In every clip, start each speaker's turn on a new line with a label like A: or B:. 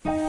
A: Hello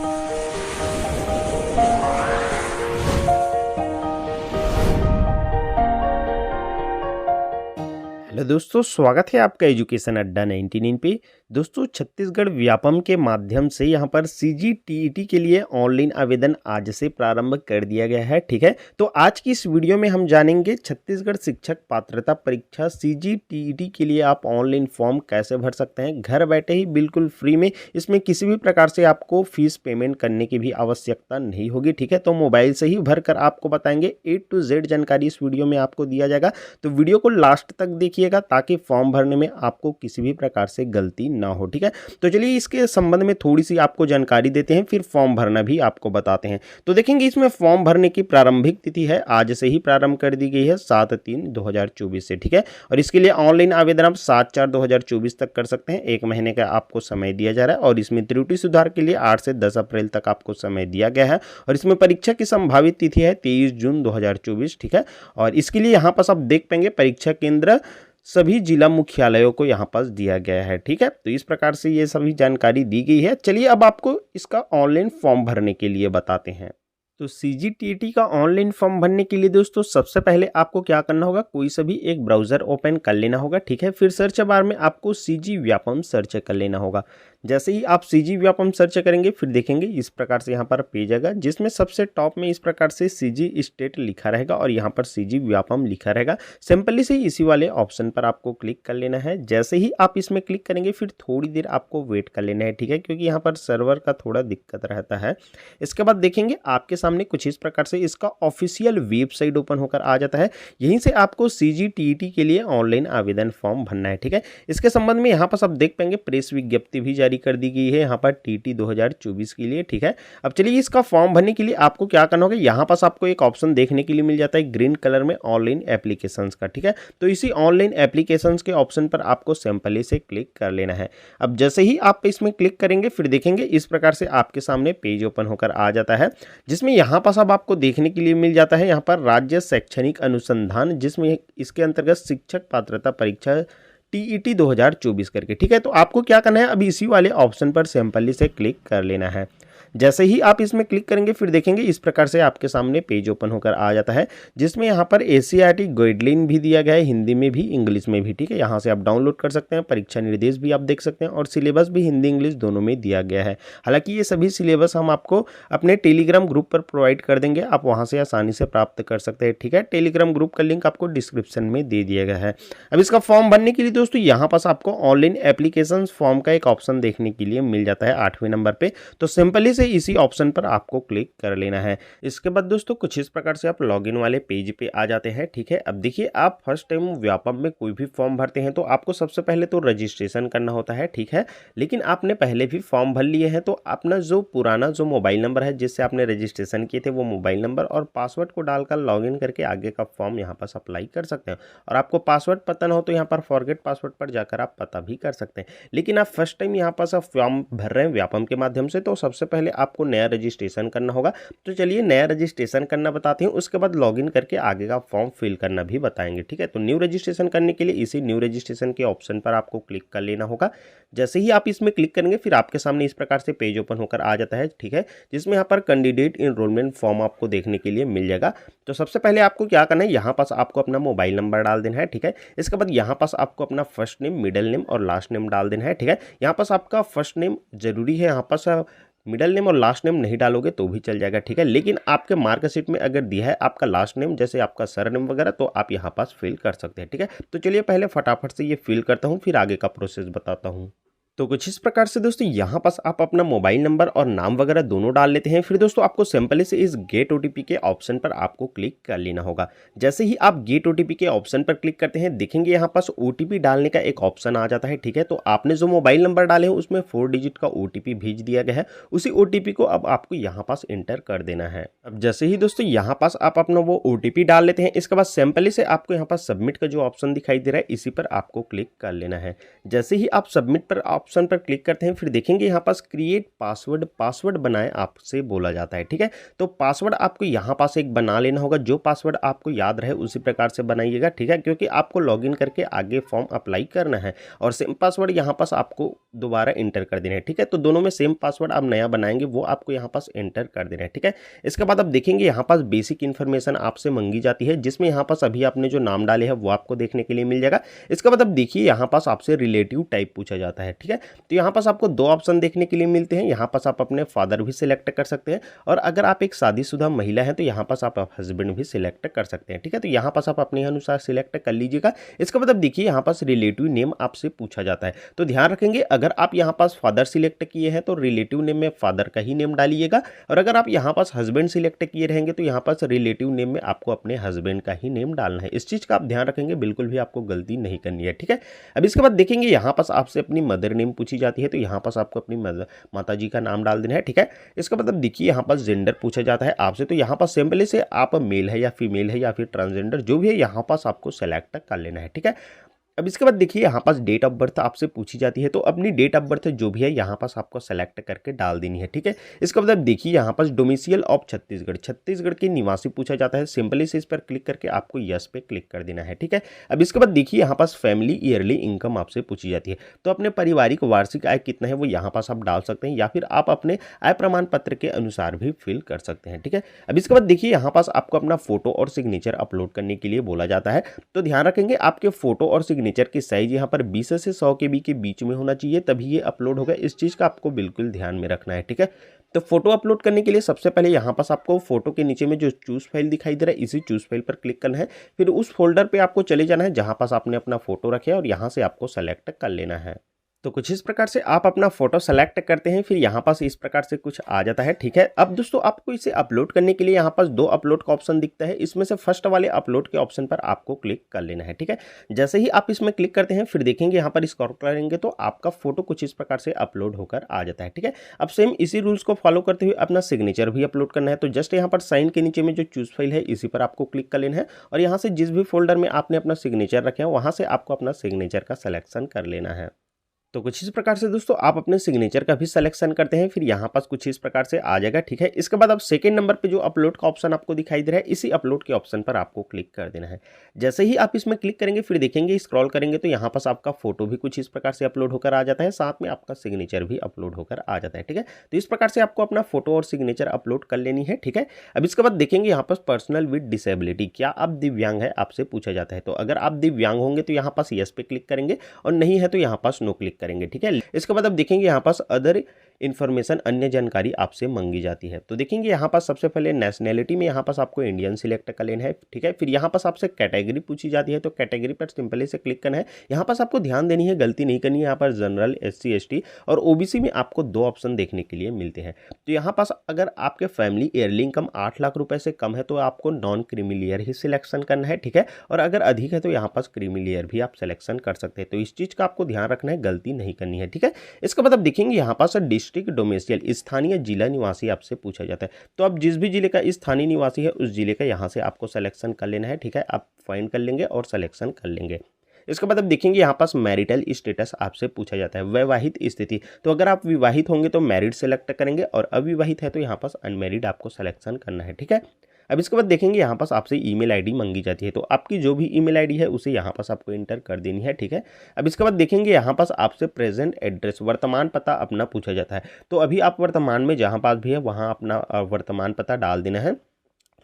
A: दोस्तों, स्वागत है आपका एजुकेशन अड्डा 99 पे। दोस्तों, छत्तीसगढ़ व्यापम के माध्यम से यहाँ पर CGTET के लिए ऑनलाइन आवेदन आज से प्रारंभ कर दिया गया है। ठीक है, तो आज की इस वीडियो में हम जानेंगे छत्तीसगढ़ शिक्षक पात्रता परीक्षा CGTET के लिए आप ऑनलाइन फॉर्म कैसे भर सकते हैं घर बैठे ही, बिल्कुल फ्री में। इसमें किसी भी प्रकार से आपको फीस पेमेंट करने की भी आवश्यकता नहीं होगी। ठीक है, तो मोबाइल से ही भर कर आपको बताएंगे। A to Z जानकारी इस वीडियो में आपको दिया जाएगा, तो वीडियो को लास्ट तक देखिए ताकि फॉर्म भरने में आपको किसी भी प्रकार से गलती ना हो। ठीक है, तो चलिए इसके संबंध में थोड़ी सी आपको जानकारी देते हैं, फिर फॉर्म भरना भी आपको बताते हैं। तो देखेंगे इसमें फॉर्म भरने की प्रारंभिक तिथि है, आज से ही प्रारंभ कर दी गई है 7/3/2024 से। ठीक है, और इसके लिए ऑनलाइन आवेदन आप 7/4/2024 तक कर सकते हैं। 1 महीने का आपको समय दिया जा रहा है और इसमें त्रुटि सुधार के लिए 8 से 10 अप्रैल तक आपको समय दिया गया है। और इसमें परीक्षा की संभावित तिथि है 23 जून 2024। ठीक है, और इसके लिए यहाँ पर आप देख पाएंगे परीक्षा केंद्र सभी जिला मुख्यालयों को यहाँ पास दिया गया है। ठीक है, तो इस प्रकार से ये सभी जानकारी दी गई है। चलिए अब आपको इसका ऑनलाइन फॉर्म भरने के लिए बताते हैं। तो CGTET का ऑनलाइन फॉर्म भरने के लिए दोस्तों सबसे पहले आपको क्या करना होगा, कोई सा भी एक ब्राउजर ओपन कर लेना होगा। ठीक है, फिर सर्च बार में आपको CG व्यापम सर्च कर लेना होगा। जैसे ही आप CG व्यापम सर्च करेंगे फिर देखेंगे इस प्रकार से यहाँ पर पेज आएगा, जिसमें सबसे टॉप में इस प्रकार से CG स्टेट लिखा रहेगा और यहाँ पर CG व्यापम लिखा रहेगा। सिंपली से इसी वाले ऑप्शन पर आपको क्लिक कर लेना है। जैसे ही आप इसमें क्लिक करेंगे फिर थोड़ी देर आपको वेट कर लेना है। ठीक है, क्योंकि यहाँ पर सर्वर का थोड़ा दिक्कत रहता है। इसके बाद देखेंगे आपके सामने कुछ इस प्रकार से इसका ऑफिशियल वेबसाइट ओपन होकर आ जाता है। यहीं से आपको CGTET के लिए ऑनलाइन आवेदन फॉर्म भरना है। ठीक है, इसके संबंध में यहाँ पर आप देख पाएंगे प्रेस विज्ञप्ति भी जारी कर दी गई है यहाँ पर TT 2024 के लिए। ठीक है, अब चलिए इसका फॉर्म भरने के लिए आपको क्या करना होगा, यहाँ पास आपको एक ऑप्शन देखने के लिए मिल जाता है ग्रीन कलर में, ऑनलाइन एप्लीकेशंस का। ठीक है, तो इसी ऑनलाइन एप्लीकेशंस के ऑप्शन पर आपको सिंपली से क्लिक कर लेना है। अब जैसे ही आप इसमें क्लिक करेंगे फिर देखेंगे इस प्रकार से आपके सामने पेज ओपन होकर आ जाता है, जिसमें यहाँ पास अब आपको देखने के लिए मिल जाता है यहाँ पर राज्य शैक्षणिक अनुसंधान, जिसमें इसके अंतर्गत शिक्षक पात्रता परीक्षा TET 2024 करके। ठीक है, तो आपको क्या करना है, अभी इसी वाले ऑप्शन पर सिंपली से क्लिक कर लेना है। जैसे ही आप इसमें क्लिक करेंगे फिर देखेंगे इस प्रकार से आपके सामने पेज ओपन होकर आ जाता है, जिसमें यहाँ पर ACRT गाइडलाइन भी दिया गया है, हिंदी में भी इंग्लिश में भी। ठीक है, यहाँ से आप डाउनलोड कर सकते हैं, परीक्षा निर्देश भी आप देख सकते हैं और सिलेबस भी हिंदी इंग्लिश दोनों में दिया गया है। हालांकि ये सभी सिलेबस हम आपको अपने टेलीग्राम ग्रुप पर प्रोवाइड कर देंगे, आप वहाँ से आसानी से प्राप्त कर सकते हैं। ठीक है, टेलीग्राम ग्रुप का लिंक आपको डिस्क्रिप्शन में दे दिया गया है। अब इसका फॉर्म भरने के लिए दोस्तों यहाँ पास आपको ऑनलाइन एप्लीकेशन फॉर्म का एक ऑप्शन देखने के लिए मिल जाता है 8वें नंबर पे। तो सिंपली से इसी ऑप्शन पर आपको क्लिक कर लेना है। इसके बाद दोस्तों कुछ इस प्रकार से आप लॉगिन वाले पेज पे आ जाते हैं। ठीक है, अब देखिए आप फर्स्ट टाइम व्यापम में कोई भी फॉर्म भरते हैं तो आपको सबसे पहले तो रजिस्ट्रेशन करना होता है। ठीक है, लेकिन आपने पहले भी फॉर्म भर लिए हैं तो अपना जो पुराना जो मोबाइल नंबर है जिससे आपने रजिस्ट्रेशन किए थे वो मोबाइल नंबर और पासवर्ड को डालकर लॉगिन करके आगे का फॉर्म यहाँ पर अप्लाई कर सकते हैं। और आपको पासवर्ड पता ना हो तो यहाँ पर फॉरगेट पासवर्ड पर जाकर आप पता भी कर सकते हैं। लेकिन आप फर्स्ट टाइम यहाँ पर फॉर्म भर रहे हैं व्यापम के माध्यम से, तो सबसे पहले आपको नया रजिस्ट्रेशन करना होगा। तो चलिए नया रजिस्ट्रेशन करना बताते हैं, उसके बाद लॉगिन करके आगे का फॉर्म फिल करना भी बताएंगे। ठीक है, तो न्यू रजिस्ट्रेशन करने के लिए इसी न्यू रजिस्ट्रेशन के ऑप्शन पर आपको क्लिक कर लेना होगा। जैसे ही आप इसमें क्लिक करेंगे फिर आपके सामने इस प्रकार से पेज ओपन होकर आ जाता है। ठीक है, जिसमें यहाँ पर कैंडिडेट इनरोलमेंट फॉर्म आपको देखने के लिए मिल जाएगा। तो सबसे पहले आपको क्या करना है, यहाँ पास आपको अपना मोबाइल नंबर डाल देना है। ठीक है, इसके बाद यहाँ पास आपको अपना फर्स्ट नेम, मिडिल नेम और लास्ट नेम डाल देना है। ठीक है, यहाँ पास आपका फर्स्ट नेम जरूरी है, यहाँ पास मिडिल नेम और लास्ट नेम नहीं डालोगे तो भी चल जाएगा। ठीक है, लेकिन आपके मार्कशीट में अगर दिया है आपका लास्ट नेम जैसे आपका सरनेम वगैरह तो आप यहाँ पास फिल कर सकते हैं। ठीक है, तो चलिए पहले फटाफट से ये फिल करता हूँ फिर आगे का प्रोसेस बताता हूँ। तो कुछ इस प्रकार से दोस्तों यहाँ पास आप अपना मोबाइल नंबर और नाम वगैरह दोनों डाल लेते हैं। फिर दोस्तों आपको सिंपली से इस गेट OTP के ऑप्शन पर आपको क्लिक कर लेना होगा। जैसे ही आप गेट OTP के ऑप्शन पर क्लिक करते हैं देखेंगे यहाँ पास OTP डालने का एक ऑप्शन आ जाता है। ठीक है, तो आपने जो मोबाइल नंबर डाले हैं उसमें 4 डिजिट का OTP भेज दिया गया है, उसी OTP को अब आपको यहाँ पास एंटर कर देना है। अब जैसे ही दोस्तों यहाँ पास आप अपना वो OTP डाल लेते हैं, इसके बाद सिंपली से आपको यहाँ पास सबमिट का जो ऑप्शन दिखाई दे रहा है इसी पर आपको क्लिक कर लेना है। जैसे ही आप सबमिट पर ऑप्शन पर क्लिक करते हैं, फिर देखेंगे यहाँ पास क्रिएट पासवर्ड, पासवर्ड बनाए आपसे बोला जाता है। ठीक है, तो पासवर्ड आपको यहाँ पास एक बना लेना होगा, जो पासवर्ड आपको याद रहे उसी प्रकार से बनाइएगा। ठीक है, क्योंकि आपको लॉगिन करके आगे फॉर्म अप्लाई करना है और सेम पासवर्ड यहाँ पास आपको दोबारा एंटर कर देना है। ठीक है, तो दोनों में सेम पासवर्ड आप नया बनाएंगे वो आपको यहाँ पास एंटर कर देना है। ठीक है, इसके बाद आप देखेंगे यहाँ पास बेसिक इन्फॉर्मेशन आपसे मांगी जाती है, जिसमें यहाँ पास अभी आपने जो नाम डाले हैं वो आपको देखने के लिए मिल जाएगा। इसके बाद आप देखिए यहाँ पास आपसे रिलेटिव टाइप पूछा जाता है। ठीक है, तो यहाँ पास आपको दो ऑप्शन देखने के लिए मिलते हैं। यहाँ पास आप अपने फादर भी सिलेक्ट कर सकते हैं और अगर आप एक शादीशुदा महिला है तो यहाँ पास आप हस्बैंड भी सिलेक्ट कर सकते हैं। ठीक है, तो यहाँ पास आप अपने अनुसार सिलेक्ट कर लीजिएगा। इसके बाद आप देखिए यहाँ पास रिलेटिव नेम आपसे पूछा जाता है, तो ध्यान रखेंगे अगर आप यहाँ पास फादर सिलेक्ट किए हैं तो रिलेटिव नेम में फादर का ही नेम डालिएगा, और अगर आप यहाँ पास हस्बैंड सिलेक्ट किए रहेंगे तो यहाँ पास रिलेटिव नेम में आपको अपने हस्बैंड का ही नेम डालना है। इस चीज़ का आप ध्यान रखेंगे, बिल्कुल भी आपको गलती नहीं करनी है। ठीक है, अब इसके बाद देखेंगे यहाँ पास आपसे अपनी मदर नेम पूछी जाती है, तो यहाँ पास आपको अपनी माता जी का नाम डाल देना है। ठीक है, इसका मतलब देखिए यहाँ पास जेंडर पूछा जाता है आपसे, तो यहाँ पास सिंपली से आप मेल है या फीमेल है या फिर ट्रांसजेंडर जो भी है यहाँ पास आपको सेलेक्ट कर लेना है। ठीक है, अब इसके बाद देखिए यहाँ पास डेट ऑफ बर्थ आपसे पूछी जाती है, तो अपनी डेट ऑफ बर्थ जो भी है यहाँ पास आपको सेलेक्ट करके डाल देनी है। ठीक है, इसका मतलब देखिए यहाँ पास डोमिसाइल ऑफ छत्तीसगढ़, छत्तीसगढ़ के निवासी पूछा जाता है। सिंपली से इस पर क्लिक करके आपको यस पे क्लिक कर देना है। ठीक है, अब इसके बाद देखिए यहाँ पास फैमिली ईयरली इनकम आपसे पूछी जाती है, तो अपने पारिवारिक वार्षिक आय कितना है वो यहाँ पास आप डाल सकते हैं या फिर आप अपने आय प्रमाण पत्र के अनुसार भी फिल कर सकते हैं। ठीक है, अब इसके बाद देखिए यहाँ पास आपको अपना फोटो और सिग्नेचर अपलोड करने के लिए बोला जाता है, तो ध्यान रखेंगे आपके फोटो और सिग्नेचर की साइज यहाँ पर 20 से 100 KB के बीच में होना चाहिए, तभी ये अपलोड होगा। इस चीज़ का आपको बिल्कुल ध्यान में रखना है। ठीक है, तो फोटो अपलोड करने के लिए सबसे पहले यहाँ पास आपको फोटो के नीचे में जो चूज फाइल दिखाई दे रहा है इसी चूज फाइल पर क्लिक करना है, फिर उस फोल्डर पे आपको चले जाना है जहाँ पास आपने अपना फोटो रखे है और यहाँ से आपको सेलेक्ट कर लेना है। तो कुछ इस प्रकार से आप अपना फोटो सेलेक्ट करते हैं, फिर यहाँ पास इस प्रकार से कुछ आ जाता है। ठीक है, अब दोस्तों आपको इसे अपलोड करने के लिए यहाँ पास दो अपलोड का ऑप्शन दिखता है, इसमें से फर्स्ट वाले अपलोड के ऑप्शन पर आपको क्लिक कर लेना है। ठीक है, जैसे ही आप इसमें क्लिक करते हैं फिर देखेंगे यहाँ पर स्क्रॉल करेंगे तो आपका फोटो कुछ इस प्रकार से अपलोड होकर आ जाता है। ठीक है, अब सेम इसी रूल्स को फॉलो करते हुए अपना सिग्नेचर भी अपलोड करना है, तो जस्ट यहाँ पर साइन के नीचे में जो चूज फाइल है इसी पर आपको क्लिक कर लेना है और यहाँ से जिस भी फोल्डर में आपने अपना सिग्नेचर रखे हैं वहाँ से आपको अपना सिग्नेचर का सिलेक्शन कर लेना है। तो कुछ इस प्रकार से दोस्तों आप अपने सिग्नेचर का भी सिलेक्शन करते हैं, फिर यहाँ पास कुछ इस प्रकार से आ जाएगा। ठीक है, इसके बाद अब सेकंड नंबर पे जो अपलोड का ऑप्शन आपको दिखाई दे रहा है इसी अपलोड के ऑप्शन पर आपको क्लिक कर देना है। जैसे ही आप इसमें क्लिक करेंगे फिर देखेंगे स्क्रॉल करेंगे तो यहाँ पास आपका फोटो भी कुछ इस प्रकार से अपलोड होकर आ जाता है, साथ में आपका सिग्नेचर भी अपलोड होकर आ जाता है। ठीक है, तो इस प्रकार से आपको अपना फोटो और सिग्नेचर अपलोड कर लेनी है। ठीक है, अब इसके बाद देखेंगे यहाँ पास पर्सनल विद डिसेबिलिटी, क्या आप दिव्यांग है आपसे पूछा जाता है, तो अगर आप दिव्यांग होंगे तो यहाँ पास यस पे क्लिक करेंगे और नहीं है तो यहाँ पास नो क्लिक करेंगे। ठीक है, इसके बाद आप देखेंगे यहाँ पास अदर इन्फॉर्मेशन अन्य जानकारी आपसे मांगी जाती है, तो देखेंगे यहाँ पास सबसे पहले नेशनैलिटी में यहाँ पास आपको इंडियन सिलेक्ट कर लेना है। ठीक है, फिर यहाँ पास आपसे कैटेगरी पूछी जाती है, तो कैटेगरी पर सिंपली से क्लिक करना है। यहाँ पास आपको ध्यान देनी है, गलती नहीं करनी है। यहाँ पर जनरल, SC ST और OBC में आपको दो ऑप्शन देखने के लिए मिलते हैं, तो यहाँ पास अगर आपके फैमिली ईयरली इनकम 8 लाख रुपए से कम है तो आपको नॉन क्रीमी लेयर ही सिलेक्शन करना है। ठीक है, और अगर अधिक है तो यहाँ पास क्रीमी लेयर भी आप सिलेक्शन कर सकते हैं, तो इस चीज़ का आपको ध्यान रखना है, गलती नहीं करनी है। ठीक है, इसके बाद आप देखेंगे यहाँ पास डिस्ट्रिक्ट डोमेस्टियल, स्थानीय जिला निवासी आपसे पूछा जाता है, तो आप जिस भी जिले का स्थानीय निवासी है उस जिले का यहाँ से आपको सिलेक्शन कर लेना है। ठीक है, आप फाइंड कर लेंगे और सिलेक्शन कर लेंगे। इसके बाद आप देखेंगे यहाँ पास मैरिटल स्टेटस आपसे पूछा जाता है, वैवाहिक स्थिति, तो अगर आप विवाहित होंगे तो मैरिड सेलेक्ट करेंगे और अविवाहित है तो यहाँ पास अनमैरिड आपको सिलेक्शन करना है। ठीक है, अब इसके बाद देखेंगे यहाँ पास आपसे ईमेल आईडी मांगी जाती है, तो आपकी जो भी ईमेल आईडी है उसे यहाँ पास आपको इंटर कर देनी है। ठीक है, अब इसके बाद देखेंगे यहाँ पास आपसे प्रेजेंट एड्रेस, वर्तमान पता अपना पूछा जाता है, तो अभी आप वर्तमान में जहाँ पास भी है वहाँ अपना वर्तमान पता डाल देना है।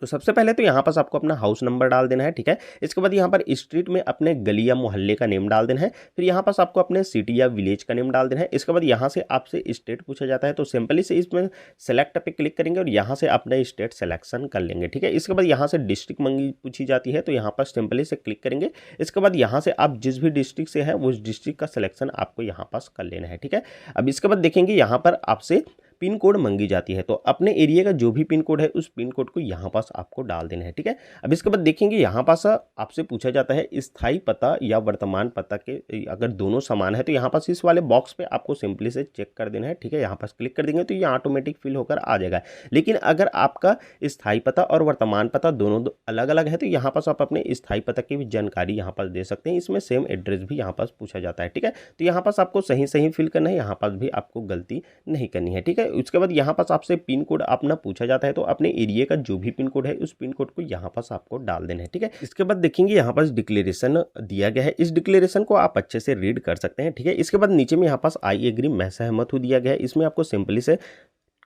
A: तो सबसे पहले तो यहाँ पास आपको अपना हाउस नंबर डाल देना है। ठीक है, इसके बाद यहाँ पर स्ट्रीट में अपने गली या मोहल्ले का नेम डाल देना है, फिर यहाँ पास आपको अपने सिटी या विलेज का नेम डाल देना है। इसके बाद यहाँ से आपसे स्टेट पूछा जाता है, तो सिंपली से इसमें सेलेक्ट पे क्लिक करेंगे और यहाँ से अपना स्टेट सेलेक्शन कर लेंगे। ठीक है, इसके बाद यहाँ से डिस्ट्रिक्ट मंगी पूछी जाती है, तो यहाँ पर सिंपली से क्लिक करेंगे। इसके बाद यहाँ से आप जिस भी डिस्ट्रिक्ट से है उस डिस्ट्रिक्ट का सिलेक्शन आपको यहाँ पास कर लेना है। ठीक है, अब इसके बाद देखेंगे यहाँ पर आपसे पिन कोड मांगी जाती है। तो अपने एरिया का जो भी पिन कोड है उस पिन कोड को यहाँ पास आपको डाल देना है, ठीक है। अब इसके बाद देखेंगे यहाँ पास आपसे पूछा जाता है स्थायी पता या वर्तमान पता के अगर दोनों समान है तो यहाँ पास इस वाले बॉक्स पे आपको सिंपली से चेक कर देना है, ठीक है। यहाँ पास क्लिक कर देंगे तो ये ऑटोमेटिक फिल होकर आ जाएगा। लेकिन अगर आपका स्थायी पता और वर्तमान पता दोनों अलग अलग है तो यहाँ पास आप अपने स्थायी पता की भी जानकारी यहाँ पास दे सकते हैं। इसमें सेम एड्रेस भी यहाँ पास पूछा जाता है, ठीक है। तो यहाँ पास आपको सही सही फिल करना है, यहाँ पास भी आपको गलती नहीं करनी है, ठीक है। उसके बाद यहाँ पास आपसे पिन कोड अपना पूछा जाता है तो अपने एरिया का जो भी पिन कोड है उस पिन कोड को यहाँ पास आपको डाल देना है, ठीक है। इसके बाद देखेंगे यहाँ पास डिक्लेरेशन दिया गया है, इस डिक्लेरेशन को आप अच्छे से रीड कर सकते हैं, ठीक है। इसके बाद नीचे में यहाँ पास आई एग्री मैं सहमत हूँ दिया गया है, इसमें आपको सिंपली से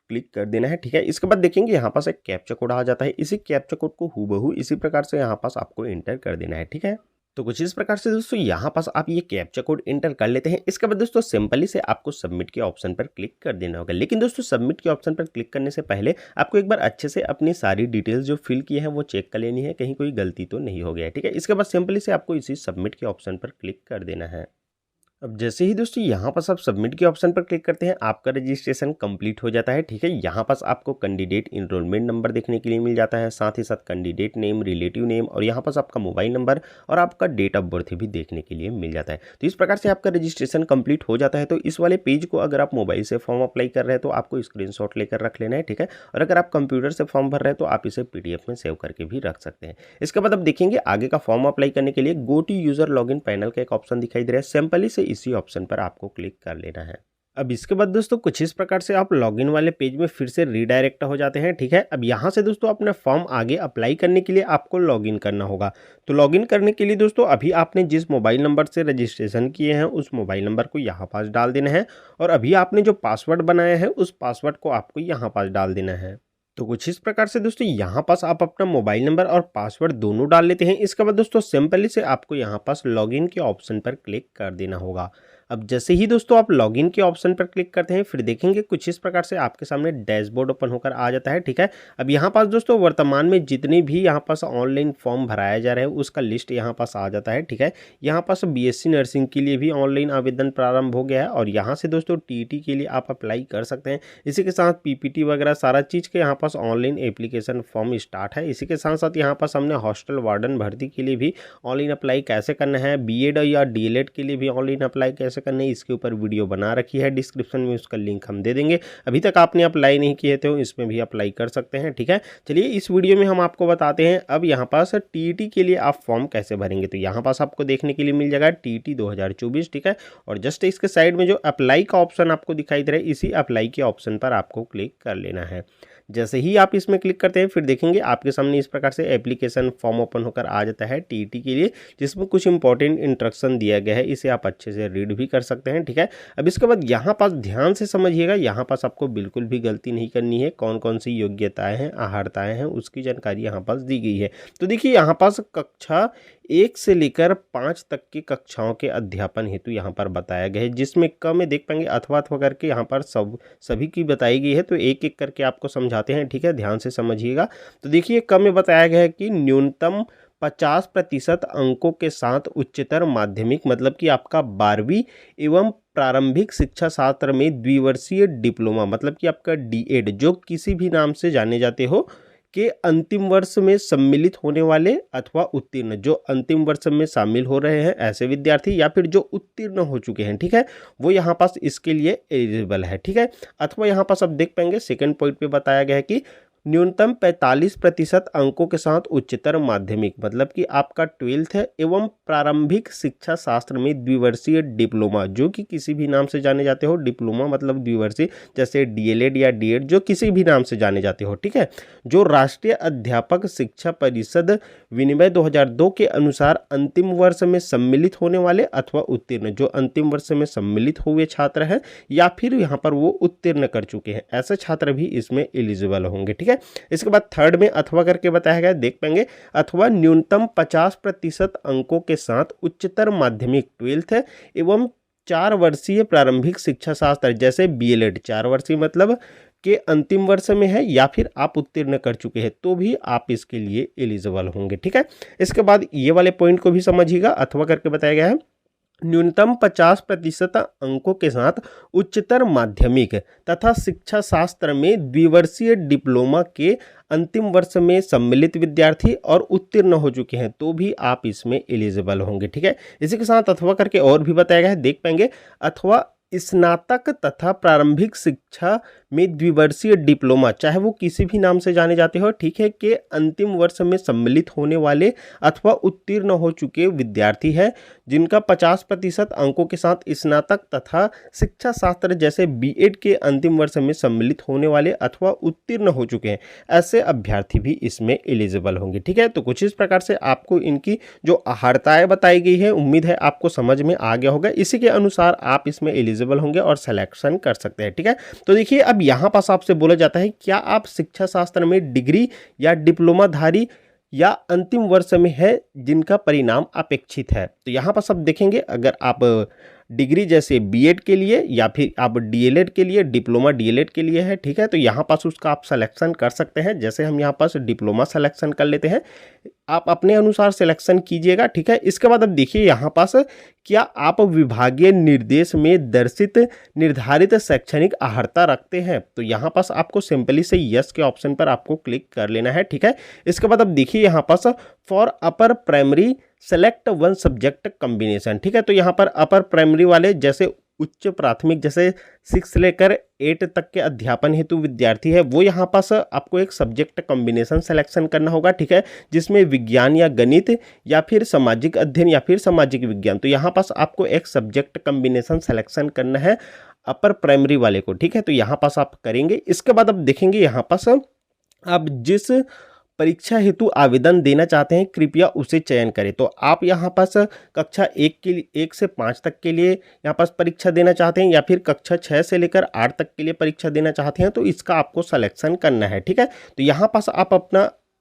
A: क्लिक कर देना है, ठीक है। इसके बाद देखेंगे यहाँ पास एक कैप्चा कोड आ जाता है, इसी कैप्चा कोड को हूबहू इसी प्रकार से यहाँ पास आपको एंटर कर देना है, ठीक है। तो कुछ इस प्रकार से दोस्तों यहाँ पास आप ये कैप्चा कोड एंटर कर लेते हैं। इसके बाद दोस्तों सिंपली से आपको सबमिट के ऑप्शन पर क्लिक कर देना होगा। लेकिन दोस्तों सबमिट के ऑप्शन पर क्लिक करने से पहले आपको एक बार अच्छे से अपनी सारी डिटेल्स जो फिल किए हैं वो चेक कर लेनी है, कहीं कोई गलती तो नहीं हो गया है, ठीक है। इसके बाद सिंपली से आपको इसी सबमिट के ऑप्शन पर क्लिक कर देना है। अब जैसे ही दोस्तों यहाँ पास आप सबमिट के ऑप्शन पर क्लिक करते हैं आपका रजिस्ट्रेशन कंप्लीट हो जाता है, ठीक है। यहाँ पास आपको कैंडिडेट इनरोलमेंट नंबर देखने के लिए मिल जाता है, साथ ही साथ कैंडिडेट नेम, रिलेटिव नेम और यहाँ पास आपका मोबाइल नंबर और आपका डेट ऑफ बर्थ भी देखने के लिए मिल जाता है। तो इस प्रकार से आपका रजिस्ट्रेशन कंप्लीट हो जाता है। तो इस वाले पेज को अगर आप मोबाइल से फॉर्म अप्लाई कर रहे हैं तो आपको स्क्रीनशॉट लेकर रख लेना है, ठीक है। और अगर आप कंप्यूटर से फॉर्म भर रहे हैं तो आप इसे PDF में सेव करके भी रख सकते हैं। इसके बाद अब देखेंगे आगे का फॉर्म अप्लाई करने के लिए go to user login panel का एक ऑप्शन दिखाई दे रहा है, सिंपली से इसी ऑप्शन पर आपको क्लिक कर लेना है। अब इसके बाद दोस्तों कुछ इस प्रकार से आप लॉगिन वाले पेज में फिर से रीडायरेक्ट हो जाते हैं, ठीक है। अब यहाँ से दोस्तों अपना फॉर्म आगे अप्लाई करने के लिए आपको लॉगिन करना होगा। तो लॉगिन करने के लिए दोस्तों अभी आपने जिस मोबाइल नंबर से रजिस्ट्रेशन किए हैं उस मोबाइल नंबर को यहाँ पास डाल देना है और अभी आपने जो पासवर्ड बनाया है उस पासवर्ड को आपको यहाँ पास डाल देना है। तो कुछ इस प्रकार से दोस्तों यहाँ पास आप अपना मोबाइल नंबर और पासवर्ड दोनों डाल लेते हैं। इसके बाद दोस्तों सिंपली से आपको यहाँ पास लॉगिन के ऑप्शन पर क्लिक कर देना होगा। अब जैसे ही दोस्तों आप लॉगिन के ऑप्शन पर क्लिक करते हैं फिर देखेंगे कुछ इस प्रकार से आपके सामने डैशबोर्ड ओपन होकर आ जाता है, ठीक है। अब यहाँ पास दोस्तों वर्तमान में जितने भी यहाँ पास ऑनलाइन फॉर्म भराया जा रहा है उसका लिस्ट यहाँ पास आ जाता है, ठीक है। यहाँ पास BSc नर्सिंग के लिए भी ऑनलाइन आवेदन प्रारंभ हो गया है और यहाँ से दोस्तों TET के लिए आप अप्लाई कर सकते हैं। इसी के साथ PPT वगैरह सारा चीज़ के यहाँ पास ऑनलाइन एप्लीकेशन फॉर्म स्टार्ट है। इसी के साथ साथ यहाँ पास हमने हॉस्टल वार्डन भर्ती के लिए भी ऑनलाइन अप्लाई कैसे करना है, B.Ed या DLED के लिए भी ऑनलाइन अप्लाई कैसे करना है, इसके ऊपर वीडियो बना रखी है, डिस्क्रिप्शन में उसका लिंक हम दे देंगे। अभी तक आपने अप्लाई नहीं किए थे इसमें भी अप्लाई कर सकते हैं, ठीक है। चलिए इस वीडियो में हम आपको बताते हैं अब यहाँ पास TET के लिए आप फॉर्म कैसे भरेंगे। तो यहाँ पास आपको देखने के लिए मिल जाएगा TET 2024, ठीक है। और जस्ट इसके साइड में जो अप्लाई का ऑप्शन आपको दिखाई दे रहा है इसी अप्लाई के ऑप्शन पर आपको क्लिक कर लेना है। जैसे ही आप इसमें क्लिक करते हैं फिर देखेंगे आपके सामने इस प्रकार से एप्लीकेशन फॉर्म ओपन होकर आ जाता है TET के लिए, जिसमें कुछ इंपॉर्टेंट इंस्ट्रक्शन दिया गया है, इसे आप अच्छे से रीड भी कर सकते हैं, ठीक है। अब इसके बाद यहाँ पास ध्यान से समझिएगा, यहाँ पास आपको बिल्कुल भी गलती नहीं करनी है। कौन कौन सी योग्यताएं हैं, अर्हताएं हैं, उसकी जानकारी यहाँ पास दी गई है। तो देखिए यहाँ पास कक्षा 1 से लेकर 5 तक की कक्षाओं के अध्यापन हेतु यहाँ पर बताया गया है, जिसमें क में देख पाएंगे अथवा करके यहाँ पर सभी की बताई गई है। तो एक एक करके आपको समझाते हैं, ठीक है, ध्यान से समझिएगा। तो देखिए क में बताया गया है कि न्यूनतम 50% अंकों के साथ उच्चतर माध्यमिक मतलब कि आपका 12वीं एवं प्रारंभिक शिक्षा शास्त्र में द्विवर्षीय डिप्लोमा मतलब कि आपका D.Ed जो किसी भी नाम से जाने जाते हो के अंतिम वर्ष में सम्मिलित होने वाले अथवा उत्तीर्ण, जो अंतिम वर्ष में शामिल हो रहे हैं ऐसे विद्यार्थी या फिर जो उत्तीर्ण हो चुके हैं, ठीक है, वो यहाँ पास इसके लिए एलिजिबल है, ठीक है। अथवा यहाँ पास आप देख पाएंगे सेकंड पॉइंट पे बताया गया है कि न्यूनतम 45% अंकों के साथ उच्चतर माध्यमिक मतलब कि आपका 12th है एवं प्रारंभिक शिक्षा शास्त्र में द्विवर्षीय डिप्लोमा जो कि किसी भी नाम से जाने जाते हो, डिप्लोमा मतलब द्विवर्षीय, जैसे DLED या D.Ed जो किसी भी नाम से जाने जाते हो, ठीक है, जो राष्ट्रीय अध्यापक शिक्षा परिषद विनिमय 2002 के अनुसार अंतिम वर्ष में सम्मिलित होने वाले अथवा उत्तीर्ण, जो अंतिम वर्ष में सम्मिलित हुए छात्र हैं या फिर यहाँ पर वो उत्तीर्ण कर चुके हैं, ऐसे छात्र भी इसमें एलिजिबल होंगे, ठीक है। इसके बाद थर्ड में अथवा करके बताया गया, देख पाएंगे अथवा न्यूनतम 50% अंकों के साथ उच्चतर माध्यमिक 12th एवं 4 वर्षीय प्रारंभिक शिक्षा शास्त्र जैसे BLED 4 वर्षीय मतलब के अंतिम वर्ष में है या फिर आप उत्तीर्ण कर चुके हैं तो भी आप इसके लिए एलिजिबल होंगे, ठीक है। इसके बाद ये वाले पॉइंट को भी समझिएगा, अथवा करके बताया गया है न्यूनतम 50% अंकों के साथ उच्चतर माध्यमिक तथा शिक्षा शास्त्र में द्विवर्षीय डिप्लोमा के अंतिम वर्ष में सम्मिलित विद्यार्थी और उत्तीर्ण हो चुके हैं तो भी आप इसमें एलिजिबल होंगे। ठीक है, इसी के साथ अथवा करके और भी बताया गया है, देख पाएंगे। अथवा स्नातक तथा प्रारंभिक शिक्षा में द्विवर्षीय डिप्लोमा, चाहे वो किसी भी नाम से जाने जाते हो, ठीक है, के अंतिम वर्ष में सम्मिलित होने वाले अथवा उत्तीर्ण हो चुके विद्यार्थी हैं जिनका 50% अंकों के साथ स्नातक तथा शिक्षा शास्त्र जैसे बीएड के अंतिम वर्ष में सम्मिलित होने वाले अथवा उत्तीर्ण हो चुके हैं, ऐसे अभ्यर्थी भी इसमें एलिजिबल होंगे। ठीक है, तो कुछ इस प्रकार से आपको इनकी जो अहर्ताएं बताई गई है, उम्मीद है आपको समझ में आ गया होगा। इसी के अनुसार आप इसमें एलिजिबल होंगे और सिलेक्शन कर सकते हैं। ठीक है, तो देखिए अब यहाँ पास आपसे बोला जाता है क्या आप शिक्षा शास्त्र में डिग्री या डिप्लोमाधारी या अंतिम वर्ष में है जिनका परिणाम अपेक्षित है। तो यहाँ पर सब देखेंगे, अगर आप डिग्री जैसे बीएड के लिए या फिर आप डीएलएड के लिए, डिप्लोमा डीएलएड के लिए है, ठीक है, तो यहाँ पास उसका आप सिलेक्शन कर सकते हैं। जैसे हम यहाँ पास डिप्लोमा सिलेक्शन कर लेते हैं, आप अपने अनुसार सिलेक्शन कीजिएगा। ठीक है, इसके बाद अब देखिए यहाँ पास क्या आप विभागीय निर्देश में दर्शित निर्धारित शैक्षणिक अहर्ता रखते हैं। तो यहाँ पास आपको सिंपली से यस के ऑप्शन पर आपको क्लिक कर लेना है। ठीक है, इसके बाद अब देखिए यहाँ pass for upper primary select one subject combination. ठीक है, तो यहाँ पर अपर प्राइमरी वाले जैसे उच्च प्राथमिक जैसे 6 से लेकर 8 तक के अध्यापन हेतु विद्यार्थी है, वो यहाँ पास आपको एक सब्जेक्ट कॉम्बिनेशन सिलेक्शन करना होगा। ठीक है, जिसमें विज्ञान या गणित या फिर सामाजिक अध्ययन या फिर सामाजिक विज्ञान, तो यहाँ पास आपको एक सब्जेक्ट कॉम्बिनेशन सिलेक्शन करना है अपर प्राइमरी वाले को। ठीक है, तो यहाँ पास आप करेंगे। इसके बाद अब देखेंगे यहाँ पास आप जिस परीक्षा हेतु आवेदन देना चाहते हैं कृपया उसे चयन करें। तो आप यहाँ पास कक्षा 1 के लिए 1 से 5 तक के लिए यहाँ पास परीक्षा देना चाहते हैं या फिर कक्षा 6 से लेकर 8 तक के लिए परीक्षा देना चाहते हैं, तो इसका आपको सिलेक्शन करना है। ठीक है, तो यहाँ पास आप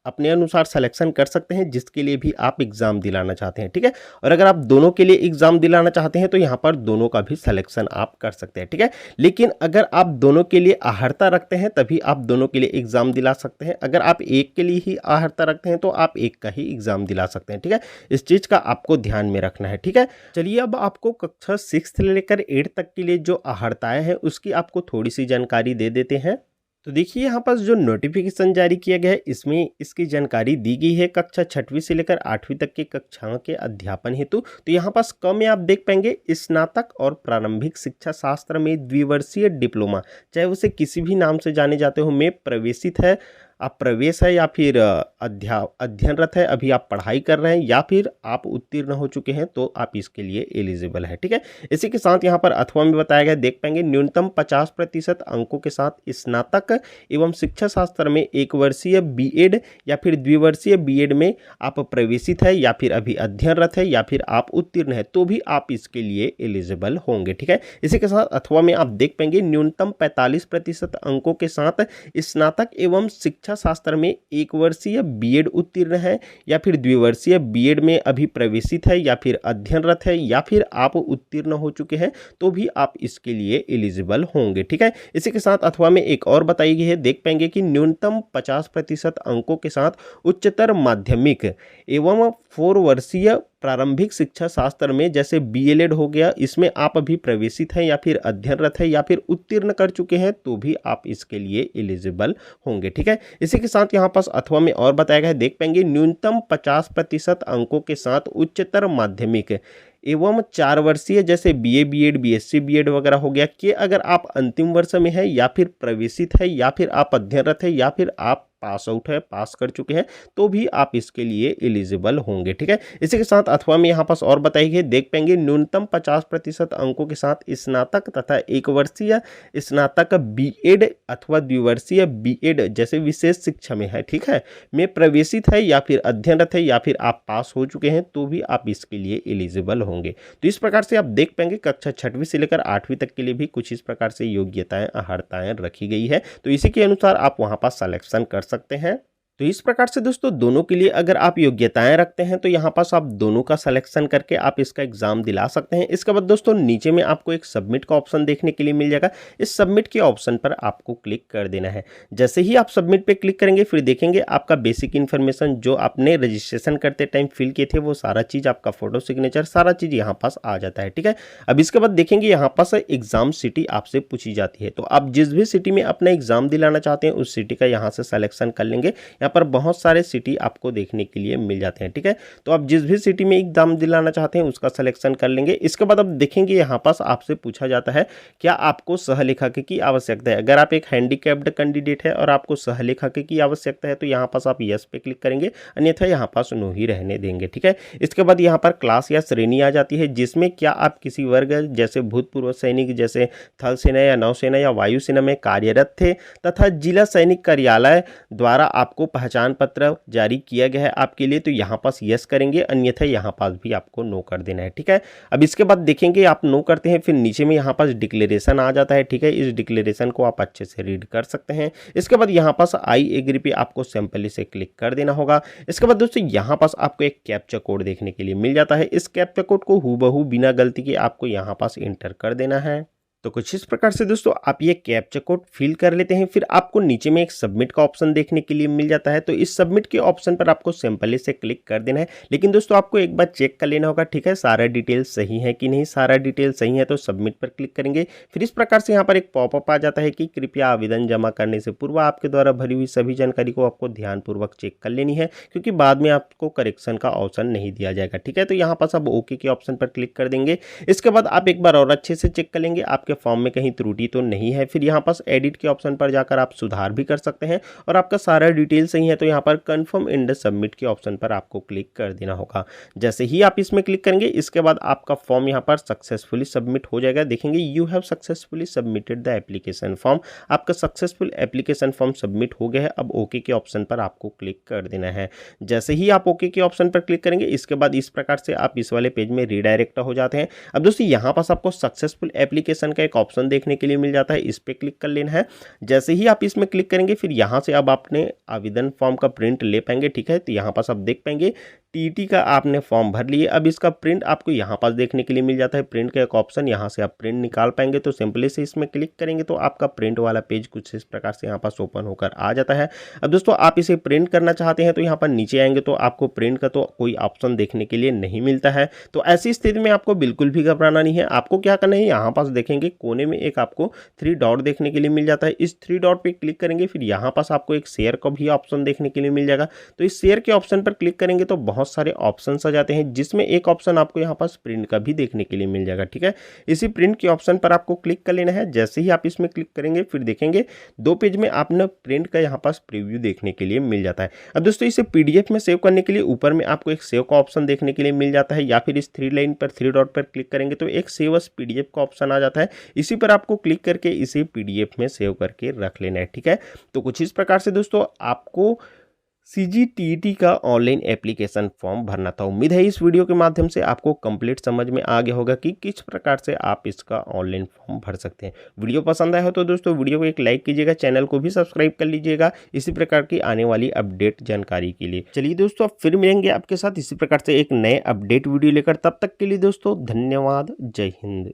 A: अपने अनुसार सिलेक्शन कर सकते हैं जिसके लिए भी आप एग्जाम दिलाना चाहते हैं। ठीक है, और अगर आप दोनों के लिए एग्जाम दिलाना चाहते हैं तो यहाँ पर दोनों का भी सिलेक्शन आप कर सकते हैं। ठीक है, लेकिन अगर आप दोनों के लिए अहर्ता रखते हैं तभी आप दोनों के लिए एग्जाम दिला सकते हैं। अगर आप एक के लिए ही अहर्ता रखते हैं तो आप एक का ही एग्जाम दिला सकते हैं। ठीक है, इस चीज का आपको ध्यान में रखना है। ठीक है, चलिए अब आपको कक्षा 6 से लेकर 8 तक के लिए जो अहर्ताएं हैं उसकी आपको थोड़ी सी जानकारी दे देते हैं। तो देखिए यहाँ पास जो नोटिफिकेशन जारी किया गया है इसमें इसकी जानकारी दी गई है कक्षा 6वीं से लेकर 8वीं तक की कक्षाओं के अध्यापन हेतु। तो यहाँ पास क में आप देख पाएंगे स्नातक और प्रारंभिक शिक्षा शास्त्र में द्विवर्षीय डिप्लोमा, चाहे उसे किसी भी नाम से जाने जाते हो, में प्रवेशित है, आप प्रवेश है या फिर अध्ययनरत है, अभी आप पढ़ाई कर रहे हैं या फिर आप उत्तीर्ण हो चुके हैं तो आप इसके लिए एलिजिबल है। ठीक है, इसी के साथ यहाँ पर अथवा में बताया गया, देख पाएंगे न्यूनतम 50% अंकों के साथ स्नातक एवं शिक्षा शास्त्र में 1 वर्षीय बीएड या फिर द्विवर्षीय बीएड में आप प्रवेशित है या फिर अभी अध्ययनरत है या फिर आप उत्तीर्ण है तो भी आप इसके लिए एलिजिबल होंगे। ठीक है, इसी के साथ अथवा में आप देख पाएंगे न्यूनतम 45% अंकों के साथ स्नातक एवं शिक्षा शास्त्र में 1 वर्षीय बीएड उत्तीर्ण है या फिर द्विवर्षीय बीएड में अभी प्रवेशित है या फिर अध्ययनरत है या फिर आप उत्तीर्ण हो चुके हैं तो भी आप इसके लिए एलिजिबल होंगे। ठीक है, इसी के साथ अथवा में एक और बताई गई है, देख पाएंगे कि न्यूनतम 50% अंकों के साथ उच्चतर माध्यमिक एवं 4 वर्षीय प्रारंभिक शिक्षा शास्त्र में जैसे बीएलएड हो गया, इसमें आप अभी प्रवेशित हैं या फिर अध्ययनरत है या फिर उत्तीर्ण कर चुके हैं तो भी आप इसके लिए एलिजिबल होंगे। ठीक है, इसी के साथ यहाँ पास अथवा में और बताया गया है, देख पाएंगे न्यूनतम 50% अंकों के साथ उच्चतर माध्यमिक एवं 4 वर्षीय जैसे बीए बीएड बीएससी बीएड वगैरह हो गया कि अगर आप अंतिम वर्ष में है या फिर प्रवेशित है या फिर आप अध्ययनरत है या फिर आप पास आउट है, पास कर चुके हैं तो भी आप इसके लिए एलिजिबल होंगे। ठीक है, इसी के साथ अथवा में यहाँ पास और बताई गई, देख पाएंगे न्यूनतम 50% अंकों के साथ स्नातक तथा 1 वर्षीय स्नातक बीएड अथवा द्विवर्षीय बीएड जैसे विशेष शिक्षा में है, ठीक है, में प्रवेशित है या फिर अध्ययनरत है या फिर आप पास हो चुके हैं तो भी आप इसके लिए एलिजिबल होंगे। तो इस प्रकार से आप देख पाएंगे कक्षा 6वीं से लेकर 8वीं तक के लिए भी कुछ इस प्रकार से योग्यताएं अहर्ताएं रखी गई है। तो इसी के अनुसार आप वहां पर सिलेक्शन कर सकते हैं। तो इस प्रकार से दोस्तों दोनों के लिए अगर आप योग्यताएं रखते हैं तो यहाँ पास आप दोनों का सिलेक्शन करके आप इसका एग्जाम दिला सकते हैं। इसके बाद दोस्तों नीचे में आपको एक सबमिट का ऑप्शन देखने के लिए मिल जाएगा। इस सबमिट के ऑप्शन पर आपको क्लिक कर देना है। जैसे ही आप सबमिट पे क्लिक करेंगे फिर देखेंगे आपका बेसिक इन्फॉर्मेशन जो आपने रजिस्ट्रेशन करते टाइम फिल किए थे वो सारा चीज़, आपका फोटो सिग्नेचर सारा चीज़ यहाँ पास आ जाता है। ठीक है, अब इसके बाद देखेंगे यहाँ पास एग्जाम सिटी आपसे पूछी जाती है। तो आप जिस भी सिटी में अपना एग्जाम दिलाना चाहते हैं उस सिटी का यहाँ से सिलेक्शन कर लेंगे। यहाँ पर बहुत सारे सिटी आपको देखने के लिए मिल जाते हैं। ठीक है, तो आप जिस भी सिटी में एग्जाम दिलाना चाहते हैं उसका सिलेक्शन कर लेंगे। इसके बाद अब देखेंगे यहाँ पास आपसे पूछा जाता है क्या आपको सहलेखक की आवश्यकता है। अगर आप एक हैंडीकैप्ड कैंडिडेट है और आपको सहलेखक की आवश्यकता है तो यहाँ पास आप यस पे क्लिक करेंगे, अन्यथा यहाँ पास नो ही रहने देंगे। ठीक है, इसके बाद यहाँ पर क्लास या श्रेणी आ जाती है जिसमें क्या आप किसी वर्ग जैसे भूतपूर्व सैनिक जैसे थल सेना या नौसेना या वायुसेना में कार्यरत थे तथा जिला सैनिक कार्यालय द्वारा आपको पहचान पत्र जारी किया गया है आपके लिए, तो यहाँ पास यस करेंगे, अन्यथा यहाँ पास भी आपको नो कर देना है। ठीक है, अब इसके बाद देखेंगे आप नो करते हैं फिर नीचे में यहाँ पास डिक्लेरेशन आ जाता है। ठीक है, इस डिक्लेरेशन को आप अच्छे से रीड कर सकते हैं। इसके बाद यहाँ पास आई एग्री पे आपको सिंपली से क्लिक कर देना होगा। इसके बाद दोस्तों यहाँ पास आपको एक कैप्चा कोड देखने के लिए मिल जाता है। इस कैप्चा कोड को हूबहू बिना गलती के आपको यहाँ पास एंटर कर देना है। तो कुछ इस प्रकार से दोस्तों आप ये कैप्चा कोड फिल कर लेते हैं। फिर आपको नीचे में एक सबमिट का ऑप्शन देखने के लिए मिल जाता है। तो इस सबमिट के ऑप्शन पर आपको सिंपली से क्लिक कर देना है। लेकिन दोस्तों आपको एक बार चेक कर लेना होगा, ठीक है, सारा डिटेल सही है कि नहीं। सारा डिटेल सही है तो सबमिट पर क्लिक करेंगे। फिर इस प्रकार से यहाँ पर एक पॉपअप आ जाता है कि कृपया आवेदन जमा करने से पूर्व आपके द्वारा भरी हुई सभी जानकारी को आपको ध्यानपूर्वक चेक कर लेनी है, क्योंकि बाद में आपको करेक्शन का ऑप्शन नहीं दिया जाएगा। ठीक है, तो यहाँ पास आप ओके के ऑप्शन पर क्लिक कर देंगे। इसके बाद आप एक बार और अच्छे से चेक कर लेंगे आपके फॉर्म में कहीं त्रुटि तो नहीं है। फिर यहाँ पास एडिट के ऑप्शन पर जाकर आप सुधार भी कर सकते हैं और आपका सारा डिटेल सही है तो यहाँ पर कंफर्म एंड सबमिट के ऑप्शन पर आपको क्लिक कर देना होगा। जैसे ही आप इसमें क्लिक करेंगे इसके बाद आपका फॉर्म यहाँ पर सक्सेसफुली सबमिट हो जाएगा। देखेंगे you have successfully submitted the application form, आपका सक्सेसफुल एप्लीकेशन फॉर्म सबमिट हो गया है। अब ओके के ऑप्शन पर आपको क्लिक कर देना है। जैसे ही आप ओके के ऑप्शन पर क्लिक करेंगे इसके बाद इस प्रकार से आप इस वाले पेज में रीडायरेक्ट हो जाते हैं। अब दोस्तों यहाँ पास आपको सक्सेसफुल एप्लीकेशन का एक ऑप्शन देखने के लिए मिल जाता है, इस पे क्लिक कर लेना है। जैसे ही आप इसमें क्लिक करेंगे फिर यहाँ से अब अपने आवेदन फॉर्म का प्रिंट ले पाएंगे। ठीक है, तो यहाँ पास आप देख पाएंगे टीटी का आपने फॉर्म भर लिए। अब इसका प्रिंट आपको यहाँ पास देखने के लिए मिल जाता है, प्रिंट का एक ऑप्शन, यहाँ से आप प्रिंट निकाल पाएंगे। तो सिंपली से इसमें क्लिक करेंगे तो आपका प्रिंट वाला पेज कुछ इस प्रकार से यहाँ पास ओपन होकर आ जाता है। अब दोस्तों आप इसे प्रिंट करना चाहते हैं तो यहाँ पर नीचे आएंगे तो आपको प्रिंट का तो कोई ऑप्शन देखने के लिए नहीं मिलता है। तो ऐसी स्थिति में आपको बिल्कुल भी घबराना नहीं है। आपको क्या करना है, यहाँ पास देखेंगे कोने में एक आपको 3 डॉट देखने के लिए मिल जाता है। इस 3 डॉट पे क्लिक करेंगे फिर यहाँ पास आपको एक शेयर का भी ऑप्शन देखने के लिए मिल जाएगा। तो इस शेयर के ऑप्शन पर क्लिक करेंगे तो बहुत सारे ऑप्शन आ जाते हैं जिसमें एक ऑप्शन आपको यहाँ पास प्रिंट का भी देखने के लिए मिल जाएगा। ठीक है, इसी प्रिंट के ऑप्शन पर आपको क्लिक कर लेना है। जैसे ही आप इसमें क्लिक करेंगे फिर देखेंगे 2 पेज में आपने प्रिंट का यहाँ पास प्रीव्यू देखने के लिए मिल जाता है। अब दोस्तों इसे पीडीएफ में सेव करने के लिए ऊपर में आपको एक सेव का ऑप्शन देखने के लिए मिल जाता है, या फिर इस 3 लाइन पर 3 डॉट पर क्लिक करेंगे तो एक सेव एज पीडीएफ का ऑप्शन आ जाता है। इसी पर आपको क्लिक करके इसे पीडीएफ में सेव करके रख लेना है। ठीक है, तो कुछ इस प्रकार से दोस्तों आपको सीजीटीईटी का ऑनलाइन एप्लीकेशन फॉर्म भरना था। उम्मीद है इस वीडियो के माध्यम से आपको कंप्लीट समझ में आ गया होगा कि किस प्रकार से आप इसका ऑनलाइन फॉर्म भर सकते हैं। वीडियो पसंद आया हो तो दोस्तों वीडियो को एक लाइक कीजिएगा, चैनल को भी सब्सक्राइब कर लीजिएगा इसी प्रकार की आने वाली अपडेट जानकारी के लिए। चलिए दोस्तों अब फिर मिलेंगे आपके साथ इसी प्रकार से एक नए अपडेट वीडियो लेकर, तब तक के लिए दोस्तों धन्यवाद, जय हिंद।